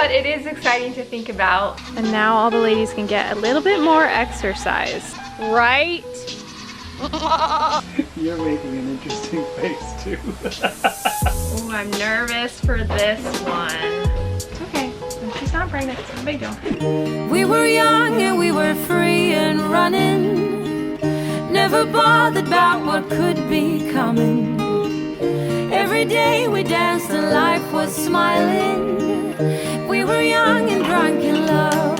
but it is exciting to think about. And now all the ladies can get a little bit more exercise, right? You're making an interesting face too. Oh, I'm nervous for this one. It's okay, she's not pregnant, it's no big deal. We were young and we were free and running, never bothered about what could be coming. Every day we danced and life was smiling. We were young and drunk in love.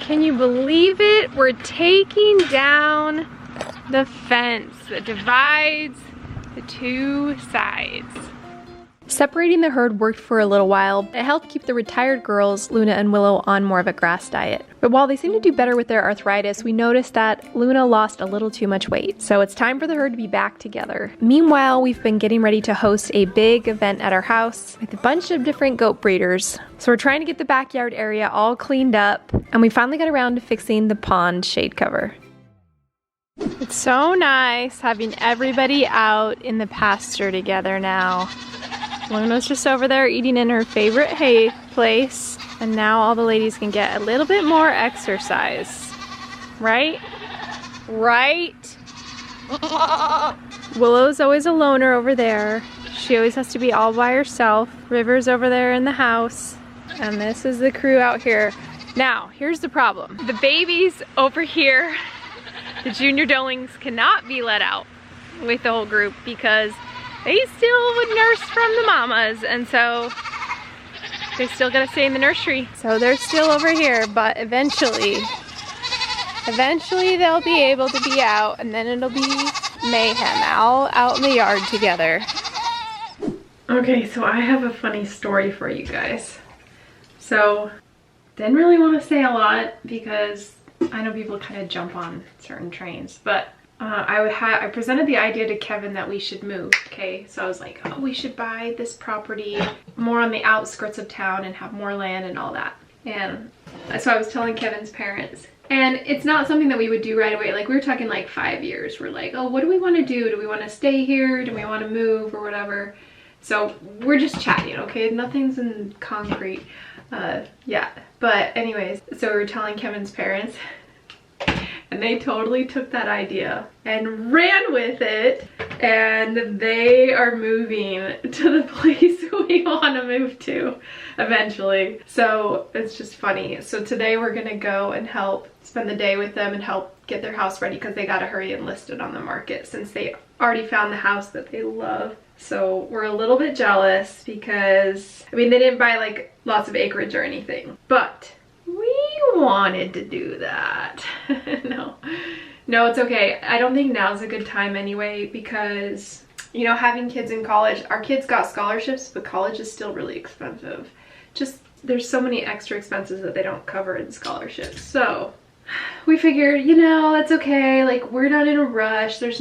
Can you believe it? We're taking down the fence that divides the two sides. Separating the herd worked for a little while. It helped keep the retired girls, Luna and Willow, on more of a grass diet. But while they seemed to do better with their arthritis, we noticed that Luna lost a little too much weight. So it's time for the herd to be back together. Meanwhile, we've been getting ready to host a big event at our house with a bunch of different goat breeders. So we're trying to get the backyard area all cleaned up, and we finally got around to fixing the pond shade cover. It's so nice having everybody out in the pasture together now. Luna's just over there eating in her favorite hay place, and now all the ladies can get a little bit more exercise, right? Right? Willow's always a loner over there. She always has to be all by herself. River's over there in the house, and this is the crew out here. Now, here's the problem. The babies over here, the junior doelings, cannot be let out with the whole group because they still would nurse from the mamas, and so they still gotta stay in the nursery. So they're still over here, but eventually they'll be able to be out, and then it'll be mayhem all out in the yard together. Okay, so I have a funny story for you guys. So, didn't really want to say a lot because I know people kind of jump on certain trains, but I presented the idea to Kevin that we should move, okay? So I was like, oh, we should buy this property more on the outskirts of town and have more land and all that. And so I was telling Kevin's parents, and it's not something that we would do right away. Like, we were talking like 5 years. We're like, oh, what do we want to do? Do we want to stay here? Do we want to move or whatever? So we're just chatting, okay? Nothing's in concrete yet. But anyways, so we were telling Kevin's parents, and they totally took that idea and ran with it, and they are moving to the place we want to move to eventually. So it's just funny. So today we're gonna go and help spend the day with them and help get their house ready because they gotta hurry and list it on the market since they already found the house that they love. So we're a little bit jealous because, I mean, they didn't buy like lots of acreage or anything, but we wanted to do that. No, it's okay. I don't think now's a good time anyway because, you know, having kids in college, our kids got scholarships, but college is still really expensive. Just, there's so many extra expenses that they don't cover in scholarships. So we figured, you know, that's okay. Like, we're not in a rush. We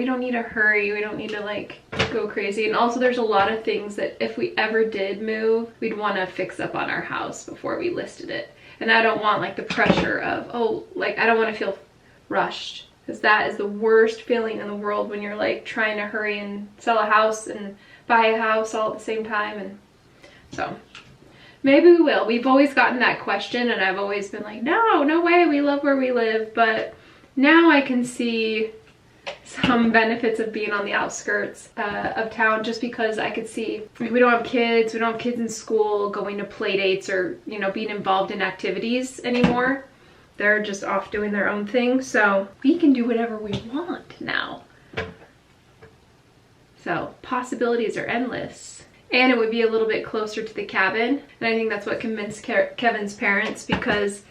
don't need to hurry. We don't need to like go crazy. And also there's a lot of things that if we ever did move, we'd want to fix up on our house before we listed it. And I don't want like the pressure of, oh, like I don't want to feel rushed, because that is the worst feeling in the world when you're like trying to hurry and sell a house and buy a house all at the same time. And so maybe we will. We've always gotten that question, and I've always been like, no way, we love where we live. But now I can see some benefits of being on the outskirts of town, just because I could see we don't have kids in school going to play dates or, you know, being involved in activities anymore. They're just off doing their own thing, so we can do whatever we want now. So possibilities are endless. And it would be a little bit closer to the cabin, and I think that's what convinced Kevin's parents, because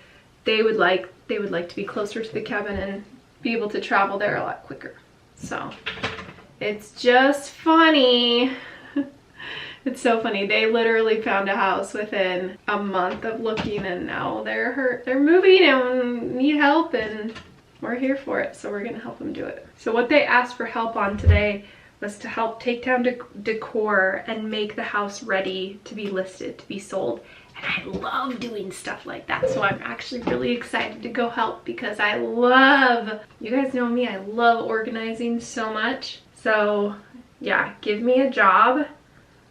they would like to be closer to the cabin and be able to travel there a lot quicker. So it's just funny. It's so funny. They literally found a house within a month of looking, and now they're moving and need help, and we're here for it. So we're gonna help them do it. So what they asked for help on today was to help take down decor and make the house ready to be listed, to be sold. And I love doing stuff like that. So I'm actually really excited to go help because I love, you guys know me, I love organizing so much. So yeah, give me a job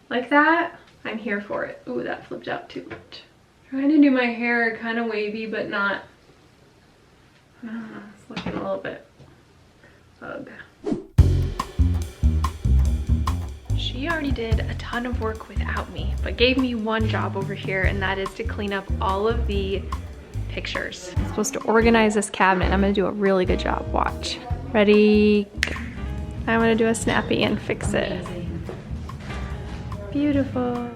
like that, I'm here for it. Ooh, that flipped out too much. Trying to do my hair kind of wavy, but not, it's looking a little bit ugh. She already did a ton of work without me, but gave me one job over here, and that is to clean up all of the pictures. I'm supposed to organize this cabinet. I'm gonna do a really good job, watch. Ready, go. I'm gonna do a snappy and fix it. Beautiful.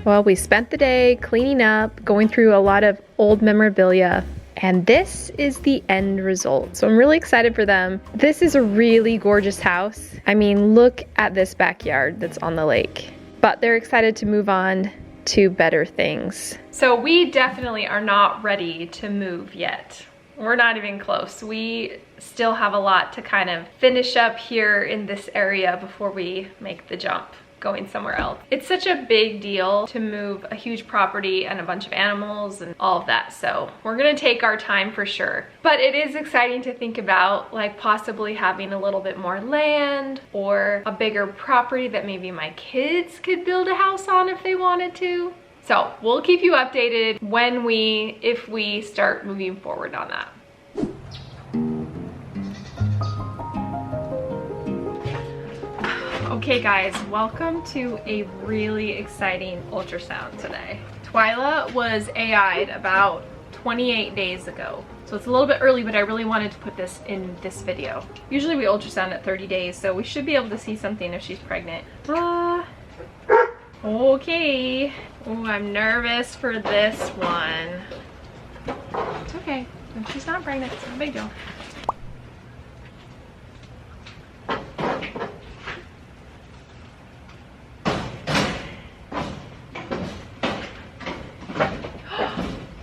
Well, we spent the day cleaning up, going through a lot of old memorabilia, and this is the end result. So I'm really excited for them. This is a really gorgeous house. I mean, look at this backyard that's on the lake. But they're excited to move on to better things. So we definitely are not ready to move yet. We're not even close. We still have a lot to kind of finish up here in this area before we make the jump going somewhere else. It's such a big deal to move a huge property and a bunch of animals and all of that. So we're gonna take our time for sure. But it is exciting to think about like possibly having a little bit more land or a bigger property that maybe my kids could build a house on if they wanted to. So we'll keep you updated if we start moving forward on that. Okay guys, welcome to a really exciting ultrasound today. Twyla was AI'd about 28 days ago. So it's a little bit early, but I really wanted to put this in this video. Usually we ultrasound at 30 days, so we should be able to see something if she's pregnant. Okay. Oh, I'm nervous for this one. It's okay. If she's not pregnant, it's not a big deal.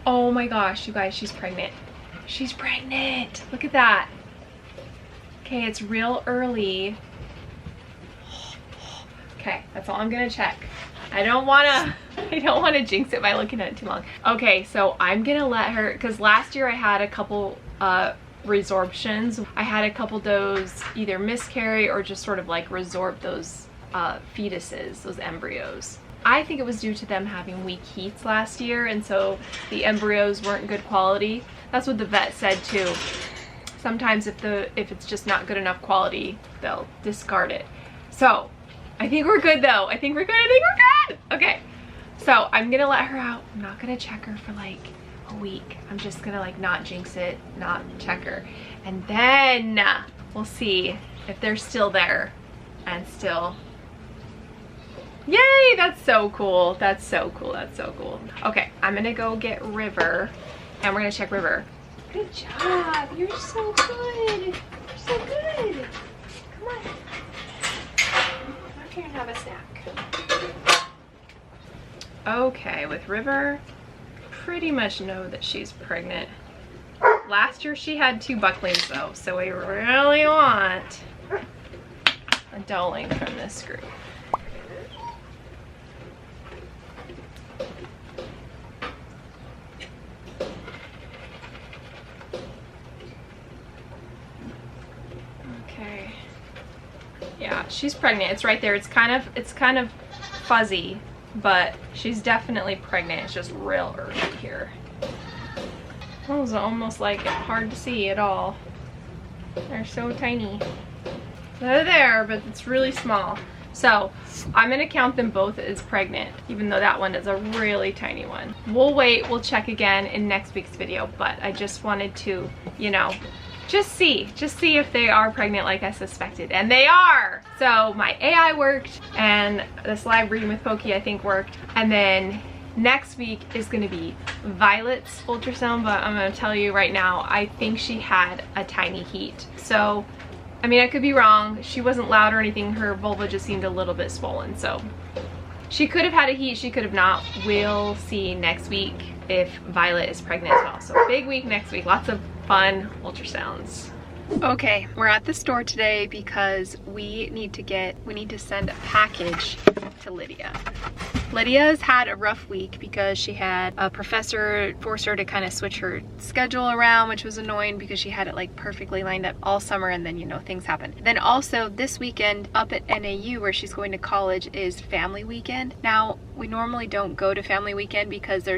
Oh my gosh, you guys, she's pregnant. She's pregnant. Look at that. Okay, it's real early. Okay, that's all I'm gonna check. I don't wanna jinx it by looking at it too long. Okay, so I'm gonna let her, because last year I had a couple resorptions. I had a couple does either miscarry or just sort of like resorb those fetuses, those embryos. I think it was due to them having weak heats last year, and so the embryos weren't good quality. That's what the vet said too. Sometimes if it's just not good enough quality, they'll discard it. So I think we're good though. I think we're good. Okay, so I'm gonna let her out. I'm not gonna check her for like a week. I'm just gonna like not jinx it, not check her, and then we'll see if they're still there and still. Yay, that's so cool. That's so cool. That's so cool. Okay, I'm gonna go get River and we're gonna check River. Good job. You're so good. You're so good. Come on. Come here and have a snack. Okay, with River, pretty much know that she's pregnant. Last year she had 2 bucklings though, so we really want a doeling from this group. Yeah, she's pregnant. It's right there. It's kind of fuzzy, but she's definitely pregnant. It's just real early here. Oh, it's almost like hard to see at all. They're so tiny. They're there, but it's really small. So I'm gonna count them both as pregnant, even though that one is a really tiny one. We'll wait, we'll check again in next week's video, but I just wanted to, you know, just see if they are pregnant like I suspected, and they are. So my AI worked, and this live breeding with Pokey I think worked, and then next week is gonna be Violet's ultrasound, but I'm gonna tell you right now, I think she had a tiny heat. So, I mean, I could be wrong. She wasn't loud or anything. Her vulva just seemed a little bit swollen, so she could have had a heat, she could have not. We'll see next week if Violet is pregnant as well. So big week next week, lots of fun ultrasounds. Okay, we're at the store today because we need to send a package to Lydia. Lydia's had a rough week because she had a professor force her to kind of switch her schedule around, which was annoying because she had it like perfectly lined up all summer, and then, you know, things happen. Then also this weekend up at NAU where she's going to college is family weekend. Now, we normally don't go to family weekend because there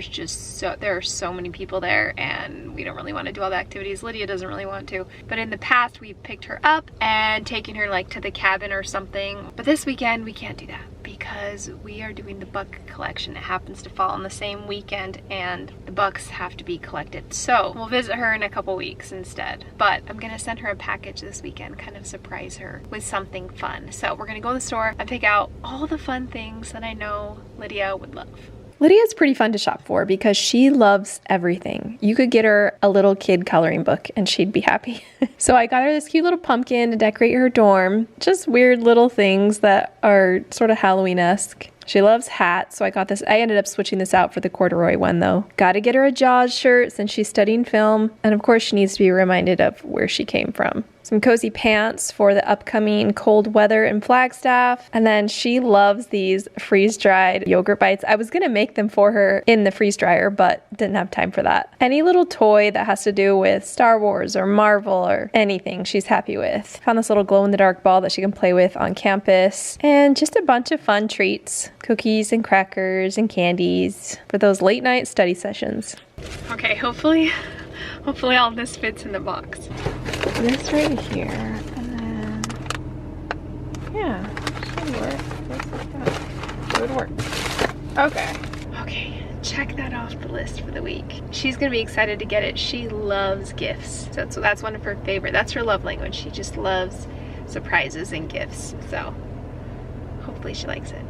are so many people there and we don't really want to do all the activities. Lydia doesn't really want to. But in the past, we've picked her up and taken her like to the cabin or something. But this weekend, we can't do that because we are doing the buck collection. It happens to fall on the same weekend and the bucks have to be collected. So we'll visit her in a couple weeks instead. But I'm gonna send her a package this weekend, kind of surprise her with something fun. So we're gonna go to the store and pick out all the fun things that I know Lydia would love. Lydia's pretty fun to shop for because she loves everything. You could get her a little kid coloring book and she'd be happy. So I got her this cute little pumpkin to decorate her dorm. Just weird little things that are sort of Halloween-esque. She loves hats, so I got this. I ended up switching this out for the corduroy one though. Gotta get her a Jaws shirt since she's studying film. And of course she needs to be reminded of where she came from. Some cozy pants for the upcoming cold weather in Flagstaff. And then she loves these freeze-dried yogurt bites. I was gonna make them for her in the freeze dryer, but didn't have time for that. Any little toy that has to do with Star Wars or Marvel or anything she's happy with. Found this little glow-in-the-dark ball that she can play with on campus. And just a bunch of fun treats. Cookies and crackers and candies for those late night study sessions. Okay, hopefully all this fits in the box. This right here, and then, yeah, should work. It would work. Okay, check that off the list for the week. She's gonna be excited to get it. She loves gifts. So that's one of her favorite. That's her love language. She just loves surprises and gifts. So hopefully she likes it.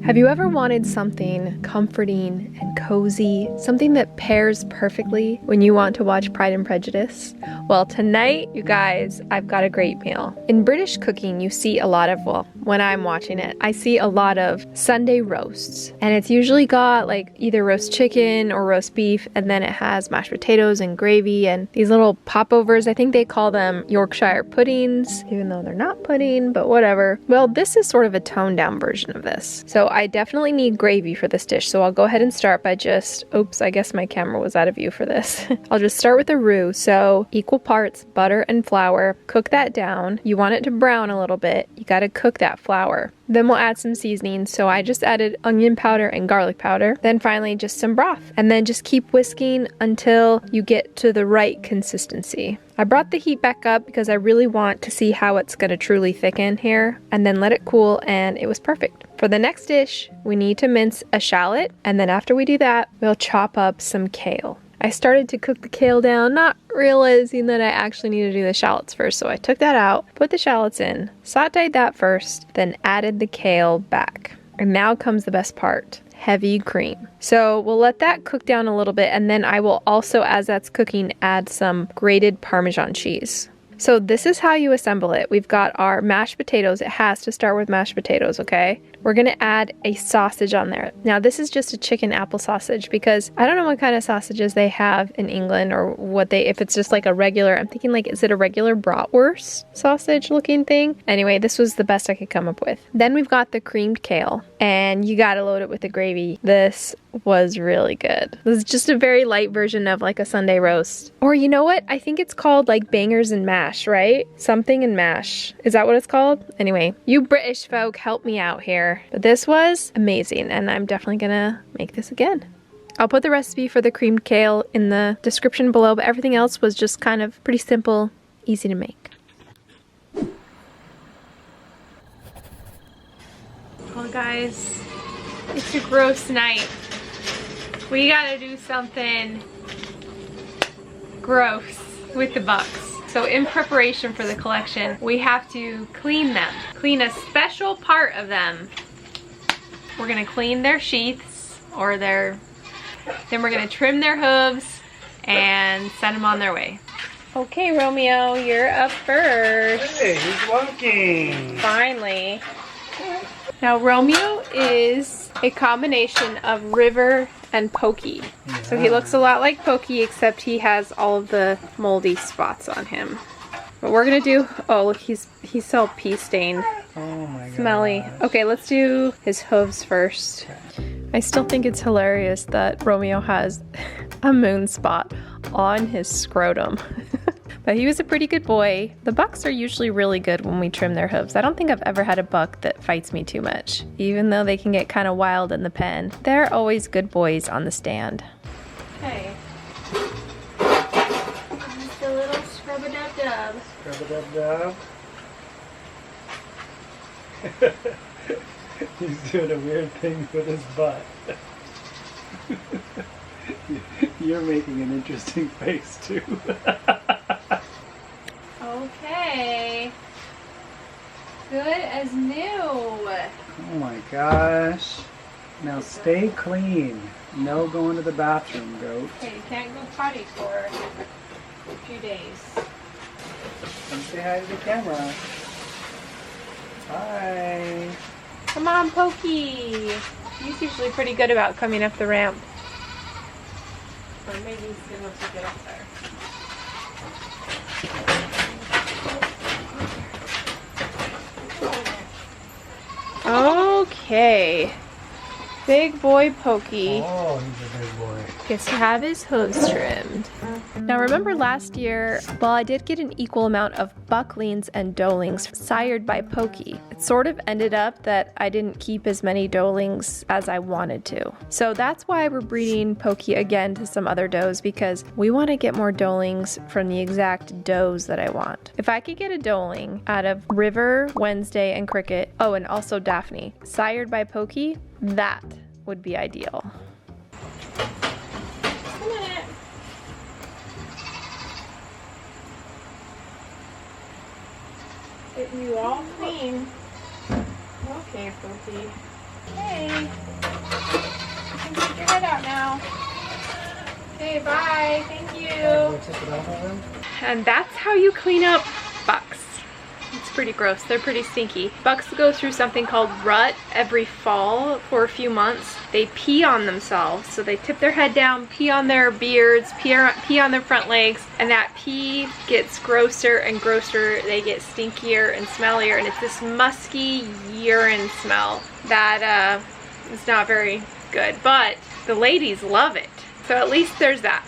Have you ever wanted something comforting and cozy, something that pairs perfectly when you want to watch Pride and Prejudice? Well, tonight, you guys, I've got a great meal. In British cooking, you see a lot of, well, when I'm watching it, I see a lot of Sunday roasts. And it's usually got like either roast chicken or roast beef, and then it has mashed potatoes and gravy and these little popovers. I think they call them Yorkshire puddings, even though they're not pudding, but whatever. Well, this is sort of a toned down version of this. So I definitely need gravy for this dish, so I'll go ahead and start by just, oops, I guess my camera was out of view for this. I'll just start with the roux, so equal parts butter and flour. Cook that down. You want it to brown a little bit. You gotta cook that flour. Then we'll add some seasonings, so I just added onion powder and garlic powder. Then finally just some broth. And then just keep whisking until you get to the right consistency. I brought the heat back up because I really want to see how it's gonna truly thicken here, and then let it cool, and it was perfect. For the next dish, we need to mince a shallot, and then after we do that, we'll chop up some kale. I started to cook the kale down, not realizing that I actually need to do the shallots first, so I took that out, put the shallots in, sauteed that first, then added the kale back. And now comes the best part, heavy cream. So we'll let that cook down a little bit, and then I will also, as that's cooking, add some grated Parmesan cheese. So this is how you assemble it. We've got our mashed potatoes. It has to start with mashed potatoes, okay? We're gonna add a sausage on there. Now this is just a chicken apple sausage because I don't know what kind of sausages they have in England or what if it's just like a regular, I'm thinking like, is it a regular bratwurst sausage looking thing? Anyway, this was the best I could come up with. Then we've got the creamed kale and you gotta load it with the gravy. This was really good. This is just a very light version of like a Sunday roast. Or you know what? I think it's called like bangers and mash, right? Something and mash. Is that what it's called? Anyway, you British folk help me out here. But this was amazing and I'm definitely gonna make this again. I'll put the recipe for the creamed kale in the description below, but everything else was just kind of pretty simple, easy to make. Well guys, it's a gross night. We gotta do something gross with the bucks. So in preparation for the collection, we have to clean them. Clean a special part of them. We're gonna clean their sheaths or then we're gonna trim their hooves and send them on their way. Okay, Romeo, you're up first. Hey, he's walking. Finally. Now Romeo is a combination of River and Pokey. Yeah. So he looks a lot like Pokey except he has all of the moldy spots on him. What we're gonna do, oh look, he's so pea stained. Oh my god. Smelly. Okay, let's do his hooves first. I still think it's hilarious that Romeo has a moon spot on his scrotum. But he was a pretty good boy. The bucks are usually really good when we trim their hooves. I don't think I've ever had a buck that fights me too much. Even though they can get kind of wild in the pen, they're always good boys on the stand. Okay. Just a little scrub-a-dub-dub. Scrub-a-dub-dub. He's doing a weird thing with his butt. You're making an interesting face too. Okay. Good as new. Oh my gosh. Now stay clean. No going to the bathroom, goat. Okay, you can't go potty for a few days. Come say hi to the camera. Hi. Come on, Pokey. He's usually pretty good about coming up the ramp. Or maybe he's good enough to get up there. Okay. Big boy Pokey Oh, he's a big boy. gets to have his hooves trimmed. Now remember last year, while I did get an equal amount of bucklings and doelings sired by Pokey, it sort of ended up that I didn't keep as many doelings as I wanted to. So that's why we're breeding Pokey again to some other does, because we want to get more doelings from the exact does that I want. If I could get a doeling out of River, Wednesday, and Cricket, oh, and also Daphne, sired by Pokey, that would be ideal. Get you all clean. Okay, Pokey. Hey. You can stick your head out now. Okay, bye. Thank you. And that's how you clean up bucks. It's pretty gross. They're pretty stinky. Bucks go through something called rut every fall for a few months. They pee on themselves. So they tip their head down, pee on their beards, pee on their front legs, and that pee gets grosser and grosser. They get stinkier and smellier, and it's this musky urine smell that is not very good. But the ladies love it. So at least there's that.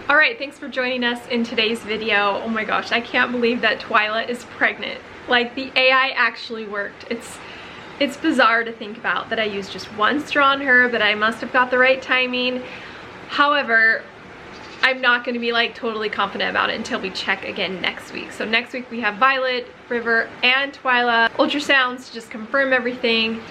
Alright, thanks for joining us in today's video. Oh my gosh, I can't believe that Twyla is pregnant. Like, the AI actually worked. It's bizarre to think about that I used just one straw on her, but I must have got the right timing. However, I'm not going to be like totally confident about it until we check again next week. So next week we have Violet, River, and Twyla ultrasounds to just confirm everything.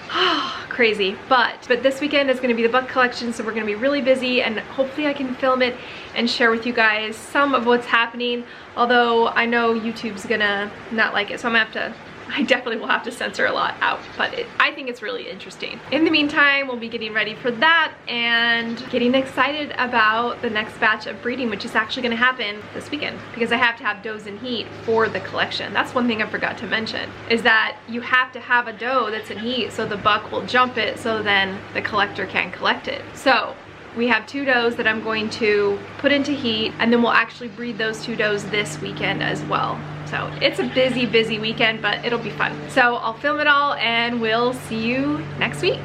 Crazy. But this weekend is going to be the buck collection, so we're going to be really busy, and hopefully I can film it and share with you guys some of what's happening. Although I know YouTube's gonna not like it, so I definitely will have to censor a lot out, but I think it's really interesting. In the meantime, we'll be getting ready for that and getting excited about the next batch of breeding, which is actually gonna happen this weekend, because I have to have does in heat for the collection. That's one thing I forgot to mention, is that you have to have a doe that's in heat so the buck will jump it, so then the collector can collect it. So we have 2 does that I'm going to put into heat, and then we'll actually breed those 2 does this weekend as well. So it's a busy weekend, but it'll be fun. So I'll film it all, and we'll see you next week.